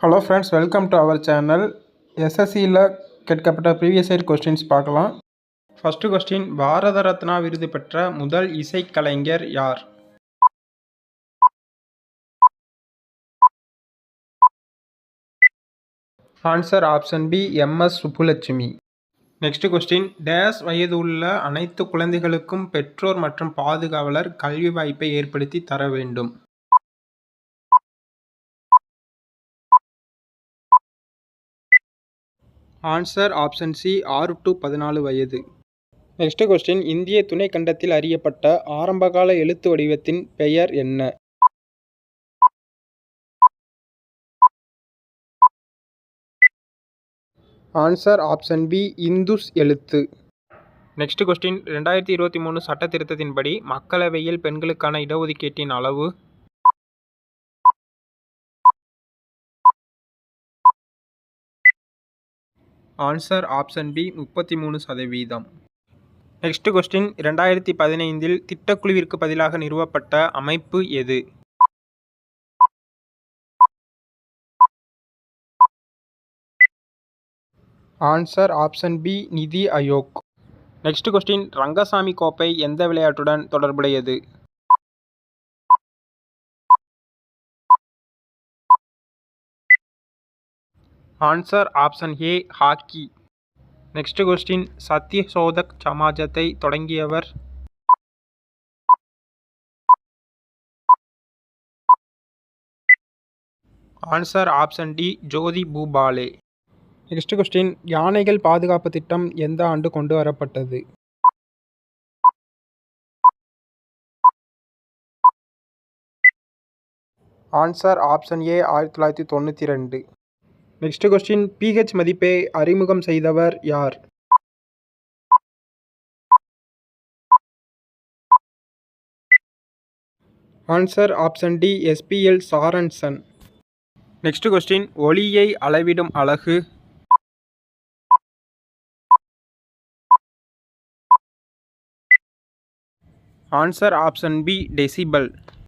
Hello friends, welcome to our channel. எஸ்எஸ்சியில் கேட்கப்பட்ட previous year questions பார்க்கலாம். ஃபஸ்ட்டு கொஸ்டின், பாரத ரத்னா விருது பெற்ற முதல் இசைக்கலைஞர் யார்? Answer option B, MS Subbulakshmi. Next question, டேஸ் வயது உள்ள அனைத்து குழந்தைகளுக்கும் பெற்றோர் மற்றும் பாதுகாவலர் கல்வி வாய்ப்பை ஏற்படுத்தி தர வேண்டும். ஆன்சர் ஆப்ஷன் சி, 6 to 14 வயது. நெக்ஸ்ட் கொஸ்டின், இந்திய துணைக்கண்டத்தில் அறியப்பட்ட ஆரம்பகால எழுத்து வடிவத்தின் பெயர் என்ன? ஆன்சர் ஆப்ஷன் பி, இந்துஸ் எழுத்து. நெக்ஸ்ட் கொஸ்டின், 2023 சட்ட திருத்தத்தின்படி மக்களவையில் பெண்களுக்கான இடஒதுக்கீட்டின் அளவு? Answer option B, 33%. Next question, 2015 திட்டக்குழுவிற்கு பதிலாக நிறுவப்பட்ட அமைப்பு எது? ஆன்சர் ஆப்ஷன் பி, நிதி ஆயோக். நெக்ஸ்ட் கொஸ்டின், ரங்கசாமி கோப்பை எந்த விளையாட்டுடன் தொடர்புடையது? Answer option A, hockey. Next question, Satyashodhak சமாஜத்தை தொடங்கியவர்? Answer option D, Jyoti Phule. Next question, யானைகள் பாதுகாப்பு திட்டம் எந்த ஆண்டு கொண்டு வரப்பட்டது? Answer option A, 1992. Next question, pH மதிப்பை அறிமுகம் செய்தவர் யார்? Answer option D, SPL Sorensen. Next question, ஒலியை அளவிடும் அலகு? Answer option B, decibel.